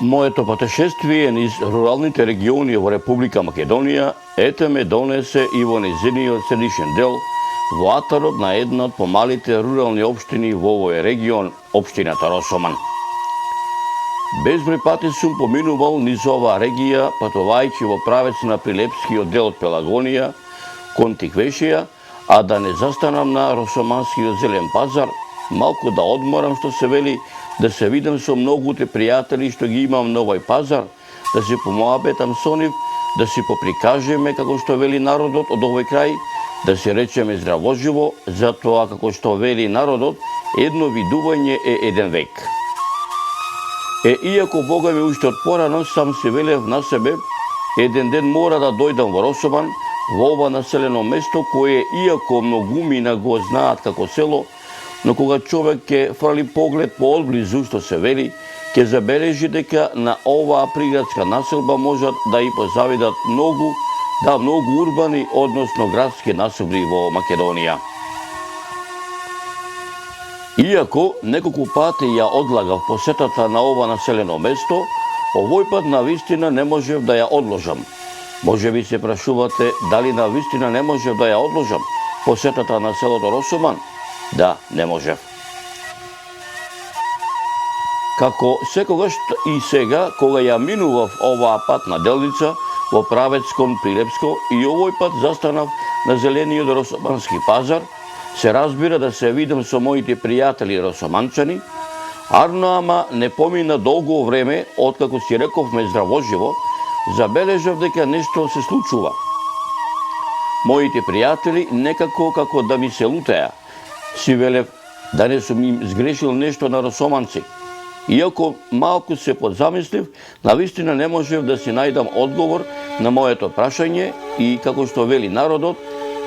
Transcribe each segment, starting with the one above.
Моето пътешествие низ руралните региони во Република Македонија ете ме донесе и во незиниот средишен дел, во атарот на една од помалите рурални општини во овој регион, општината Росоман. Безброј пати сум поминувал низ оваа регија, патувајќи во правец на Прилепскиот дел од Пелагонија, кон Тиквешија, а да не застанам на Росоманскиот зелен пазар, малку да одморам, што се вели, да се видам со многуте пријатели што ги имам на овој пазар, да се помоабетам со нив, да си поприкажеме како што вели народот од овој крај, да се речеме здравоживо, затоа како што вели народот, едно видување е еден век. Иако Бога ми уште од порано сам се велев на себе, еден ден мора да дојдам во Росоман, во ова населено место кое иако многумина го знаат како село, но кога човек ќе фрли поглед по одблизу, што се вели, ќе забележи дека на оваа приградска населба можат да и позавидат многу урбани, односно градски населби во Македонија. Иако неколку пати ја одлагав посетата на ова населено место, овој пат навистина не можев да ја одложам. Може би се прашувате дали навистина не можев да ја одложам посетата на селото Росоман? Да, не можев. Како секогаш и сега, кога ја минував оваа патна делница во правец кон Прилепско и овој пат застанав на зелениот Росомански пазар, се разбира да се видам со моите пријатели росоманчани, ама не помина долго време, откако си рековме здравоживо, забележав дека нешто се случува. Моите пријатели некако како да ми се лутеа. Си велев да не сум им сгрешил нешто на росоманци. Иако малку се подзамислив, навистина не можев да си најдам одговор на моето прашање и како што вели народот,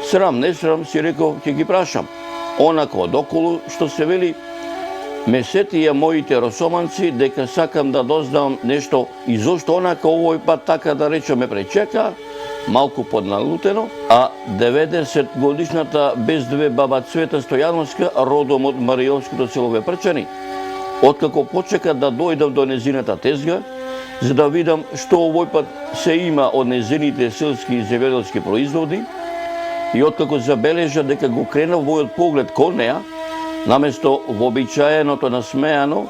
срам не срам си реков ќе ги прашам. Онако одоколу што се вели, ме сетија моите росоманци дека сакам да дознам нешто и зошто онака овој пат така да речеме пречека, малку подналутено, а 90 годишната без две баба Цвета Стојановска, родом од Маријовското село Вепрчани, откако почека да дојдам до незината тезга, за да видам што овој пат се има од незините селски и земјоделски производи, и откако забележа дека го кренав мојот поглед кон неа, наместо вообичаеното насмеано,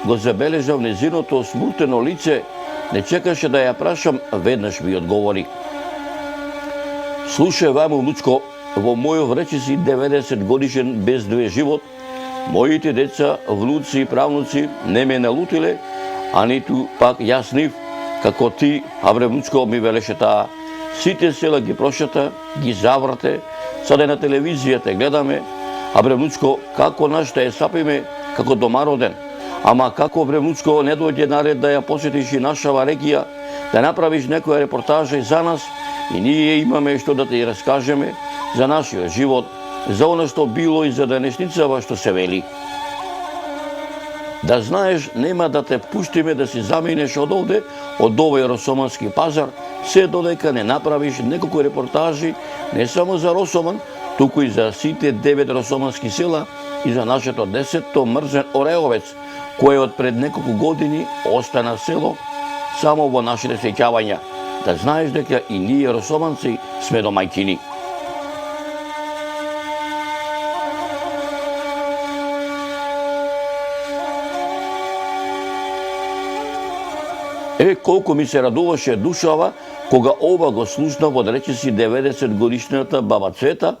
го забележав незиното смутено лице, не чекаше да ја прашам, веднаш ми одговори. Слушај, вамо внучко, во мојов речиси 90 годишен без две живот, моите деца, внуци и правнуци не ме налутиле, а ниту пак јас нив, како ти, абре внучко, ми велеше таа. Сите села ги прошата, ги заврате, саде на телевизијата гледаме, абре внучко, како нашта е сапиме, како домароден. Ама како, бре внучко, не дојде наред да ја посетиш и нашава регија, да направиш некоја репортажа и за нас, и ние имаме што да ти раскажеме за нашиот живот, за оно што било и за денешницава што се вели. Да знаеш, нема да те пуштиме да си заминеш од овде, од овој Росомански пазар, се додека не направиш неколку репортажи не само за Росоман, туку и за сите 9 росомански села и за нашето 10-то мрзен Ореовец, кој од пред неколку години остана село само во нашите сеќавања. Да знаеш дека и ние росоманци сме домајќини. Колку ми се радуваше душава, кога ова го слушнав од речиси 90 годишната баба Цвета,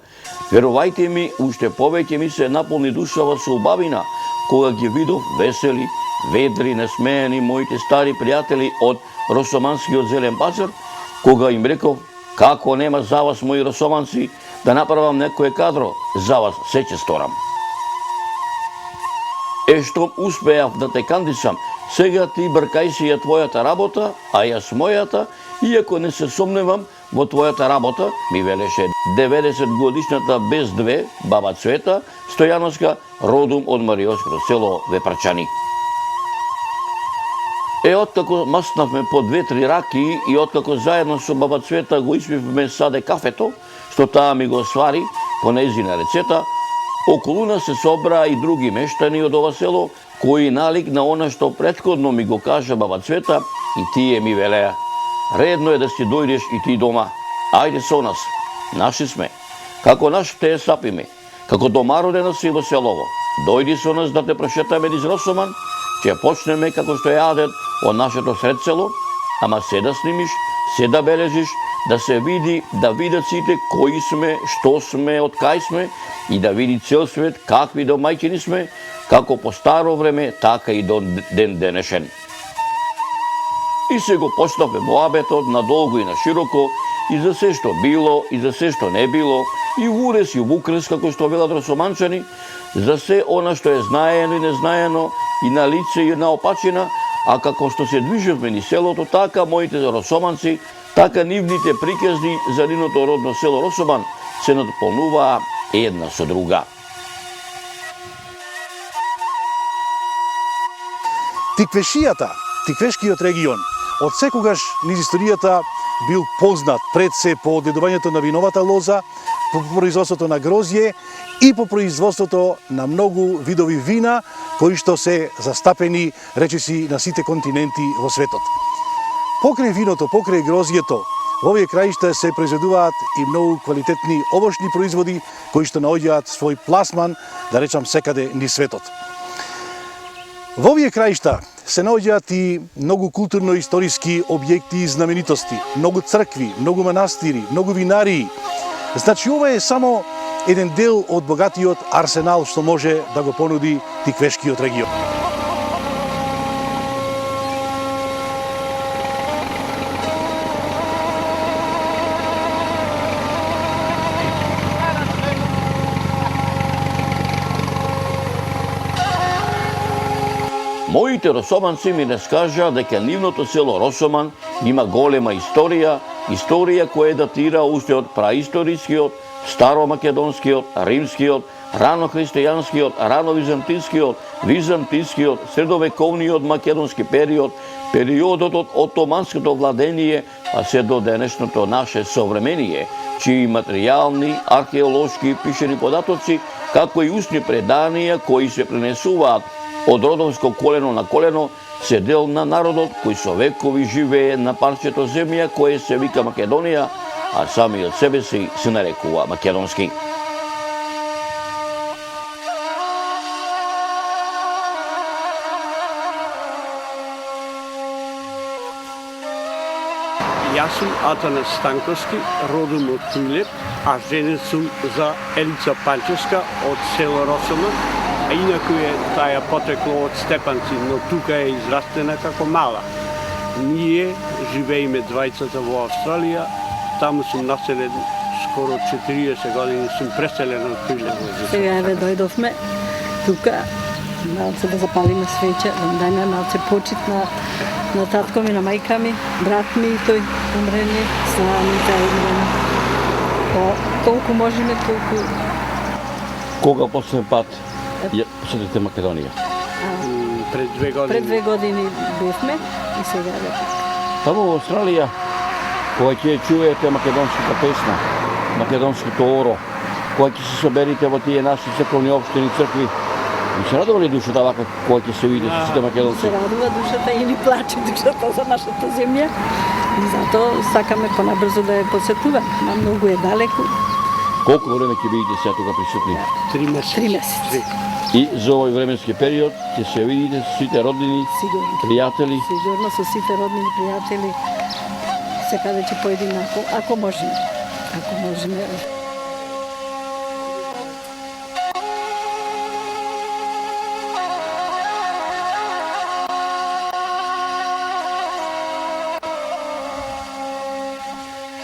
верувајте ми, уште повеќе ми се наполни душава со убавина, кога ги видов весели, ведри, насмејани моите стари пријатели од Росоманскиот зелен пазар, кога им реков, како нема за вас, мои росоманци, да направам некое кадро, за вас се ќе сторам. Штом успеав да те кандисам, сега ти бркај си ја твојата работа, а јас мојата, иако не се сомневам во твојата работа, ми велеше 90 годишната без две баба Цвета Стојановска, родом од Маријовското село Вепрчани. Откако маснавме по 2-3 раки и откако заедно со баба Цвета го испивме саде кафето, што таа ми го свари по нејзина рецета, околу нас се собраа и други мештани од ова село, кои налик на она што претходно ми го кажа баба Цвета и тие ми велеа. Редно е да си дојдеш и ти дома. Ајде со нас. Наши сме. Како наш те сапиме. Како дома родена си во селово. Дојди со нас да те прошетаме низ Росоман, ќе почнеме како што јадат од нашето сред село, ама се да снимиш, се да бележиш, да се види, да видат сите кои сме, што сме, од кај сме и да види цел свет какви домаќини сме, како по старо време, така и до ден денешен. И се го почнавме моабетот надолго и на широко, и за се што било, и за се што не било, и урес и вукрес, како што велат росоманчани, за се она што е знаено и незнаено, и на лице и на опачина, а како што се движевме ни селото, така моите росоманци, така нивните приказни за нивното родно село Росоман се надполнуваа една со друга. Тиквешијата, тиквешкиот регион, од секогаш низ историјата бил познат пред се по дедувањето на виновата лоза, по производството на грозје и по производството на многу видови вина кои што се застапени речиси на сите континенти во светот. Покрај виното, покрај грозјето, во овие краишта се произведуваат и многу квалитетни овошни производи кои што наоѓаат свој пласман, да речам, секаде низ светот. Во овие краишта се наоѓаат и многу културно-историски објекти и знаменитости, многу цркви, многу манастири, многу винарии. Значи, ова е само еден дел од богатиот арсенал што може да го понуди тиквешкиот регион. Моите росоманци ми раскажаа дека нивното село Росоман има голема историја, историја која датира уште од праисторискиот, старомакедонскиот, римскиот, ранохристијанскиот, рановизантискиот, византискиот, средовековниот македонски период, периодот од отоманското владение, а се до денешното наше современие, чии материјални, археолошки, пишени податоци, како и устни преданија кои се пренесуваат од родовско колено на колено, се дел на народот кој со векови живее на парчето земја кое се вика Македонија, а сами од себе си се нарекува македонски. Јас сум Атанас Станковски, родом од Тулеп, а женен сум за Елица Панчевска од село Росоман, а инаку е таја потекло од Степанци, но тука е израстена како мала. Ние живееме двајцата во Австралија, таму сум населен скоро 40 години, сум преселен од Тулеп. Сега еве дојдовме тука, малце да запалиме свеќа, да дајме малце почит на татко ми, на мајка ми, брат ми, тој умрели, слава таа имена. Колку можеме, толку. Кога последен пат ја посетите Македонија? Пред 2 години. Пред 2 години бевме и сега веќе. Таму во Австралија, кога ќе чуете македонската песна, македонското оро, кога ќе се соберите во тие наши црковни општини цркви, ви се радува ли душата вака кога ќе се видите со сите македонци? Се радува душата и ни плаче душата за нашата земја. И затоа сакаме понабрзо да ја посетуваме. Многу е далеку. Колку време ќе бидете сега тука присутни? 3 месеци. 3 месеци. И за овој временски период ќе се видите со сите роднини, Сигурно. пријатели. Сигурно со сите роднини пријатели. Секаде ќе поедиме ако можеме. Ако можеме.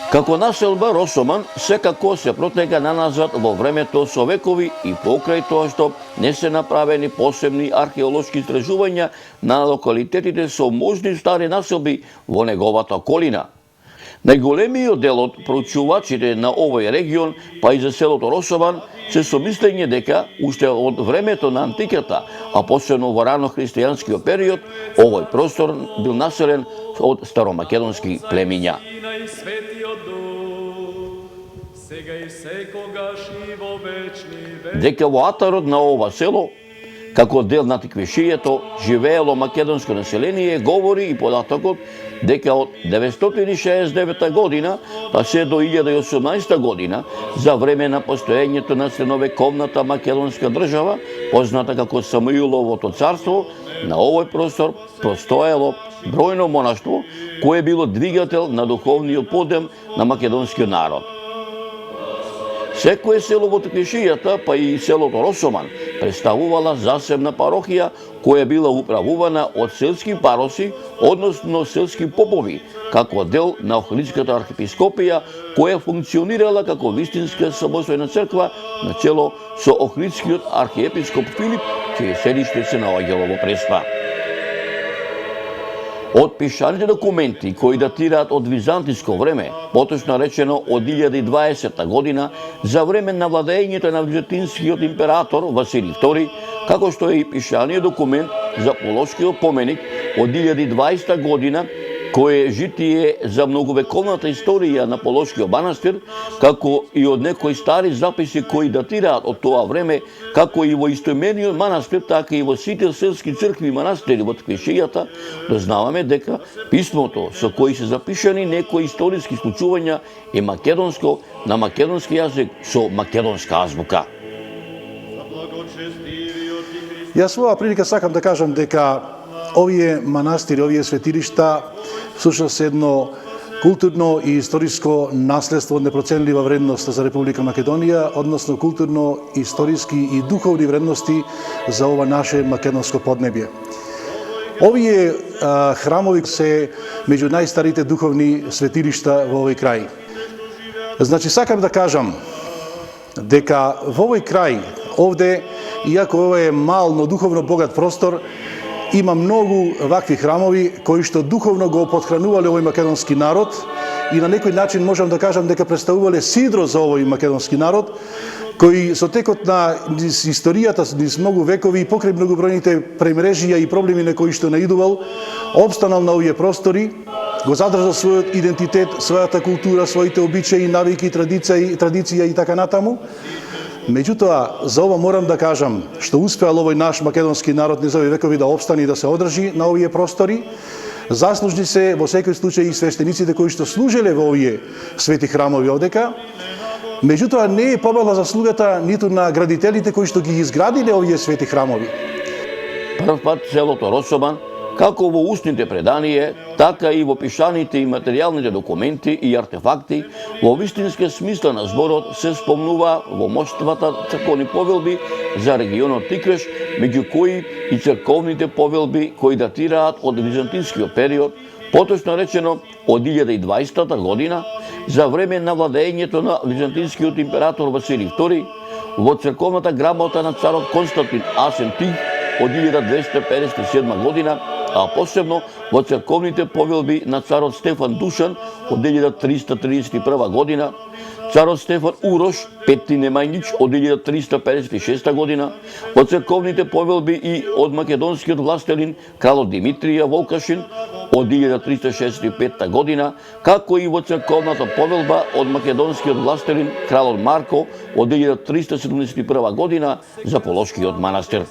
Како населба Росоман секако се протега наназад во времето со векови и покрај тоа што не се направени посебни археолошки истражувања на локалитетите со можни стари населби во неговата околина. Најголемиот дел од проучувачите на овој регион, па и за селото Росоман, се со мислење дека уште од времето на антиката, а посебно во рано-христијанскиот период, овој простор бил населен од старомакедонски племиња. Дека во атарот на ова село како дел на Тиквешијето живеело македонско население, говори и податокот дека од 969 година па се до 1018 година, за време на постоењето на средновековната македонска држава, позната како Самуиловото царство, на овој простор простоело бројно монаштво кое било двигател на духовниот подем на македонскиот народ. Секое село во Тиквешијата, па и селото Росоман, представувала засебна парохија која била управувана од селски пароси, односно селски попови, како дел на Охридската архиепископија, која функционирала како вистинска самостојна црква на чело со Охридскиот архиепископ Филип, чие седиште се наоѓало во Преспа. Од пишаните документи кои датираат од византиско време, поточно речено од 1020 година, за време на владењето на византинскиот император Василий II, како што е и пишаниот документ за полошкиот поменик од 1020 година, кој е житие за многовековната историја на Полошкиот манастир, како и од некои стари записи кои датираат од тоа време, како и во истоимениот манастир, така и во сите селски цркви и манастири во Тиквешијата, дознаваме дека писмото со кои се запишани некои историски случувања е македонско, на македонски јазик со македонска азбука. Јас во оваа прилика сакам да кажам дека овие манастири, овие светилишта всушност се едно културно и историско наследство од непроценлива вредност за Република Македонија, односно културно, историски и духовни вредности за ова наше македонско поднебје. Овие храмови се меѓу најстарите духовни светилишта во овој крај. Значи, сакам да кажам дека во овој крај, овде, иако ова е мал, но духовно богат простор, има многу вакви храмови кои што духовно го потхранувале овој македонски народ и на некој начин можам да кажам дека представувале сидро за овој македонски народ, кои со текот на историјата, низ многу векови и покрај многобројните премрежија и проблеми на кои што наидувал, опстанал на овие простори, го задржал својот идентитет, својата култура, своите обичаи, навики, традиција и така натаму. Меѓутоа, за ова морам да кажам што успеал овој наш македонски народ низ овие векови да опстане и да се одржи на овие простори. Заслужни се во секој случај и свештениците кои што служеле во овие свети храмови одека. Меѓутоа, не е помала заслугата ниту на градителите кои што ги изградиле овие свети храмови. Прв пат селото Росоман, како во устните преданија, така и во пишаните и материјалните документи и артефакти, во вистинска смисла на зборот се спомнува во моштвата црковни повелби за регионот Тиквеш, меѓу кои и црковните повелби кои датираат од византинскиот период, поточно речено од 1020 година, за време на владењето на византинскиот император Василий II, во црковната грамота на царот Константин Асен Тих од 1257 година, а посебно во црковните повелби на царот Стефан Душан од 1331 година, царот Стефан Урош Петти Немањич од 1356 година, во црковните повелби и од македонскиот властелин кралот Димитрија Волкашин од 1365 година, како и во црковната повелба од македонскиот властелин кралот Марко од 1371 година за Полошкиот манастир.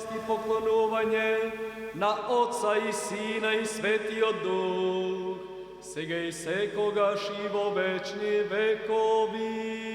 На Отца и Сина и Светиот Дух, сега и секогаш и во вечни векови.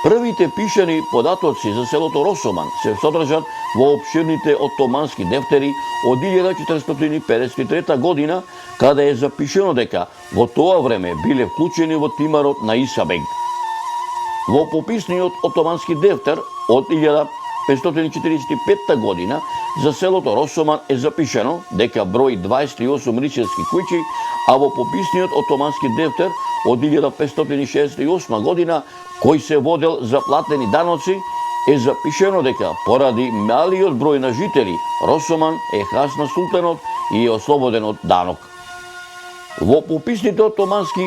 Првите пишани податоци за селото Росоман се содржат во обширните оттомански дефтери од 1453 година, каде е запишено дека во тоа време биле вклучени во тимарот на Исабег. Во пописниот оттомански дефтер од 1545 година за селото Росоман е запишено дека број 28 рицарски куќи, а во пописниот оттомански дефтер од 1568 година, кој се водел за платени даноци, е запишено дека поради малиот број на жители, Росоман е хасна султанот и е ослободен од данок. Во пописните оттомански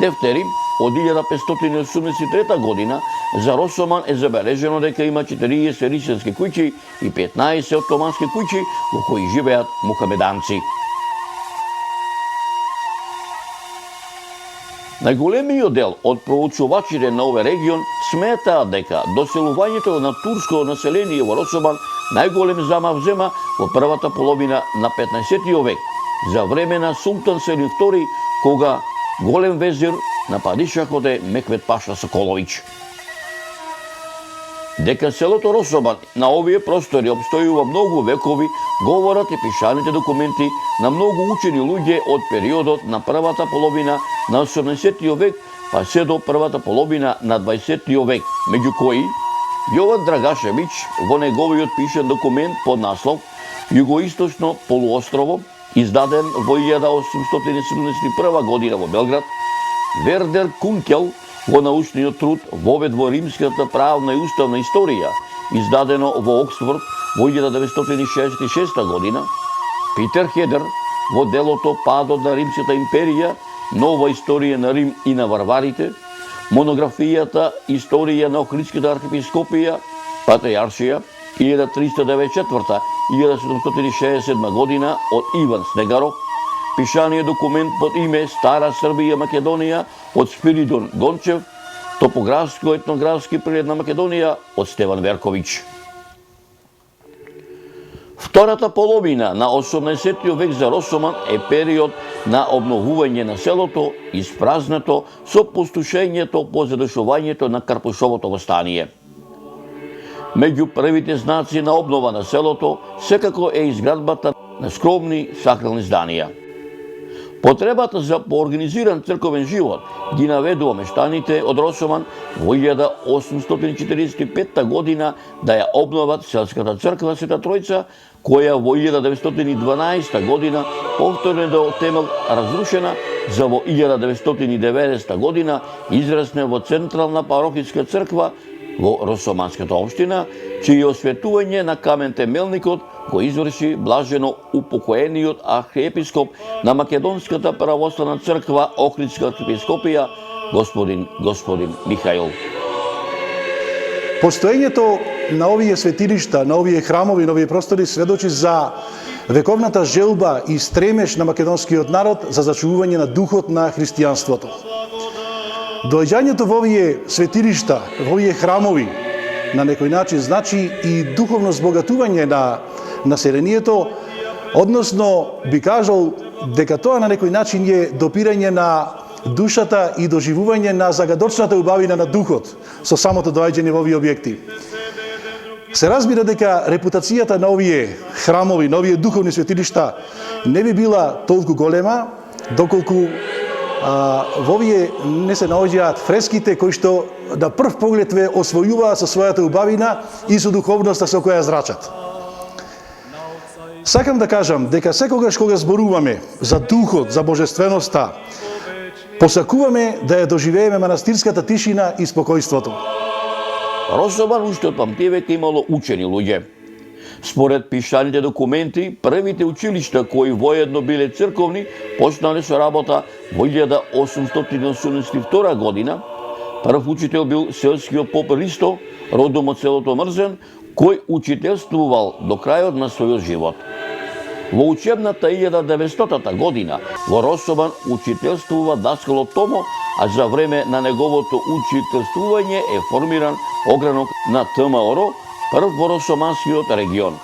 дефтери од 1583 година за Росоман е забележено дека има 40 христијански куќи и 15 отомански куќи во кои живеат мухамеданци. Најголемиот дел од проучувачите на овој регион сметаат дека доселувањето на турско население во Росоман најголем замав зема во првата половина на 15 век, за време на Султан Селим II, кога голем везир на падишахот е Мехмед Паша Соколович. Дека селото Росоман на овие простори обстојува многу векови, говорат и пишаните документи на многу учени луѓе од периодот на првата половина на 18 век па се до првата половина на 20 век, меѓу кои Јован Драгашевич во неговиот пишан документ под наслов Југоисточно полуострово, издаден во 1871 година во Белград, Вердер Кункел во научниот труд Вовед во римската правна и уставна историја, издадено во Оксфорд во 1966 година, Питер Хедер во делото Падот на Римската империја, нова историја на Рим и на варварите, монографијата Историја на Охридската архиепископија, Патриаршија, 1394-1767 година од Иван Снегаров, пишаниот документ под име Стара Србија Македонија од Спиридон Гончев, топографско-етнографски преглед на Македонија од Стеван Верковиќ. Втората половина на 18 век за Росоман е период на обновување на селото, испразнато со пустошењето по задушувањето на Карпушовото востание. Меѓу првите знаци на обнова на селото секако е изградбата на скромни сакрални зданија. Потребата за поорганизиран црковен живот ги наведува мештаните од Росоман во 1845 година да ја обноват селската црква Света Тројца, која во 1912 година повторно до темел разрушена, за во 1990 година израсне во централна парохиска црква во Росоманската општина, чие осветување на камен темелникот го изврши блажено упокоениот архиепископ на Македонската православна црква Охридска архиепископија, господин Михаил. Постоењето на овие светилишта, на овие храмови, на овие простори сведочи за вековната желба и стремеж на македонскиот народ за зачувување на духот на христијанството. Доаѓањето во овие светилишта, во овие храмови, на некој начин значи и духовно збогатување на населението, односно би кажал дека тоа на некој начин е допирање на душата и доживување на загадочната убавина на духот со самото доаѓање во овие објекти. Се разбира дека репутацијата на овие храмови, на овие духовни светилишта не би била толку голема, доколку во овие не се наоѓаат фреските кои што на прв поглед ве освојуваат со својата убавина и со духовноста со која зрачат. Сакам да кажам дека секогаш кога зборуваме за духот, за божественоста, посакуваме да ја доживееме манастирската тишина и спокојството. Росоман уште од памтивек имало учени луѓе. Според пишаните документи, првите училишта кои воедно биле црковни почнале со работа во 1882 година. Прв учител бил селскиот поп Ристо, родом од селото Мрзен, кој учителствувал до крајот на својот живот. Во учебната 1900 година во Росоман учителствува даскало Томо, а за време на неговото учителствување е формиран огранок на ТМОР, прв во Росоманскиот регион.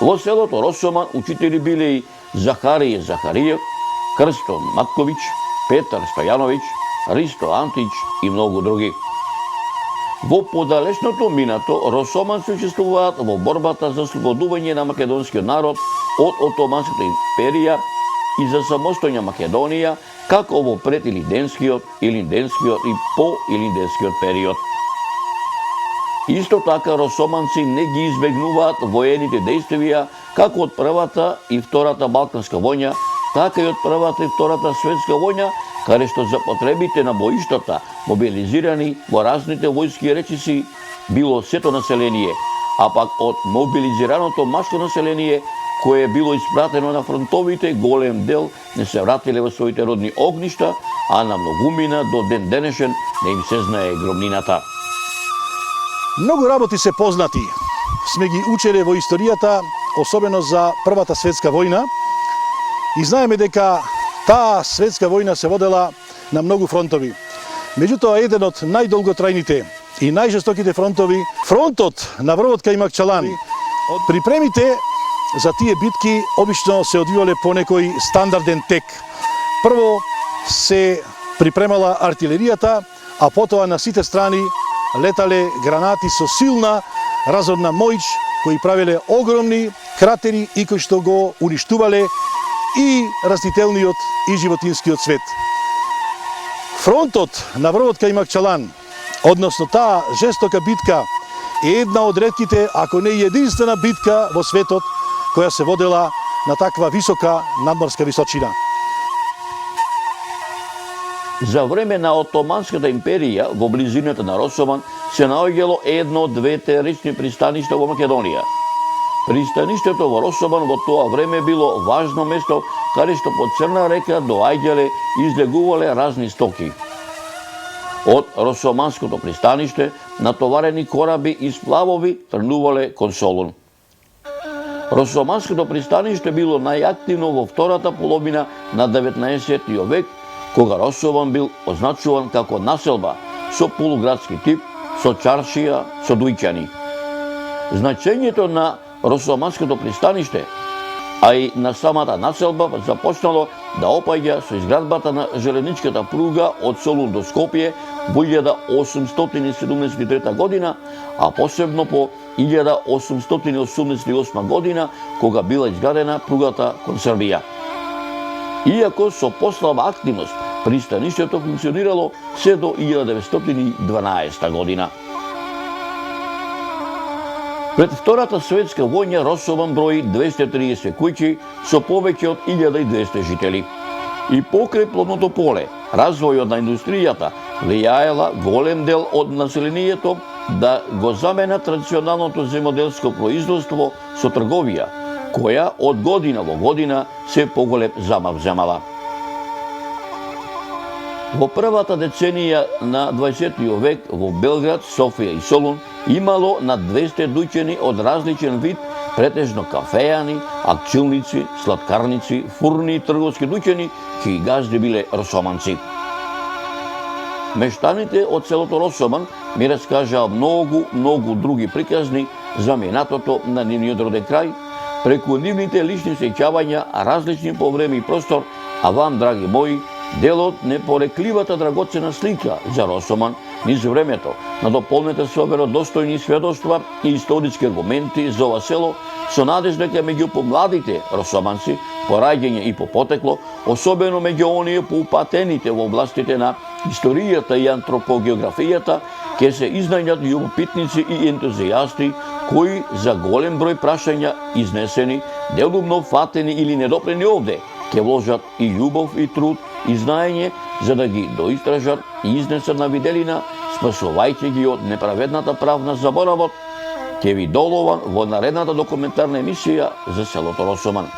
Во селото Росоман учители биле и Захарije Захариев, Крсто Матковиќ, Петар Стојановиќ, Ристо Антич и многу други. Во подалечното минато Росоманци учествуваат во борбата за слободување на македонскиот народ од Отоманската империја и за самостојна Македонија, како во пред-илинденскиот, илинденскиот и по-илинденскиот период. Исто така росоманци не ги избегнуваат воените дејствија како од Првата и Втората Балканска војна, така и од Првата и Втората Светска војна, каде што за потребите на боиштата, мобилизирани во разните војски речиси, било сето население, а пак од мобилизираното машко население, кое било испратено на фронтовите, голем дел не се вратиле во своите родни огништа, а на многумина до ден денешен не им се знае громнината. Многу работи се познати. Сме ги учеле во историјата, особено за Првата светска војна. И знаеме дека таа светска војна се водела на многу фронтови. Меѓутоа, еден од најдолготрајните и најжестоките фронтови, фронтот на врвот кај Макчалан. Припремите за тие битки обично се одвивале по некој стандарден тек. Прво се припремала артилеријата, а потоа на сите страни летале гранати со силна разорна моќ, кои правеле огромни кратери и кои што го уништувале и растителниот и животинскиот свет. Фронтот на врвот кај Макчалан, односно таа жестока битка, е една од ретките, ако не единствена битка во светот која се водела на таква висока надморска височина. За време на Отоманската империја во близината на Росоман се наоѓало едно од двете речни пристаништа во Македонија. Пристаништето во Росоман во тоа време било важно место каде што по Црна река доаѓале и излегувале разни стоки. Од Росоманското пристаниште натоварени кораби и сплавови тргнувале кон Солун. Росоманското пристаниште било најактивно во втората половина на 19. век, кога Росоман бил означуван како населба со полуградски тип, со чаршија, со дујќани. Значењето на Росоманското пристаниште, а и на самата населба започнало да опаѓа со изградбата на железничката пруга од Солун до Скопје во 1873 година, а посебно по 1888 година, кога била изградена пругата кон Србија. Иако со послаба активност, пристаништето функционирало се до 1912 година. Пред Втората светска војна Росоман брои 230 куќи со повеќе од 1200 жители. И покрај плодното поле, развојот на индустријата влијаела голем дел од населението да го заменат традиционалното земјоделско производство со трговија, која од година во година се поголем замав земала. Во првата деценија на 20. век во Белград, Софија и Солун имало над 200 дуќани од различен вид, претежно кафејани, акчилници, сладкарници, фурни и трговски дуќани, чии газди биле росоманци. Мештаните од селото Росоман ми раскажаа многу други приказни за минатото на нивниот роден крај, преку нивните лични сеќавања, различни по време и простор, а вам, драги мои, делот непорекливата драгоцена слика за Росоман низ времето, надополнета со веродостојни сведоштва и историски аргументи за ова село, со надеж дека меѓу помладите росоманци, по раѓање и по потекло, особено меѓу оние поупатените во областите на историјата и антропогеографијата, ќе се изнајдат љубопитници и ентузијасти кои за голем број прашања изнесени, делумно фатени или недопрени овде, ќе вложат и љубов и труд и знаење за да ги доистражат и изнесат на виделина, спасувајќи ги од неправедната правна заборавот, ќе ви доловам во наредната документарна емисија за селото Росоман.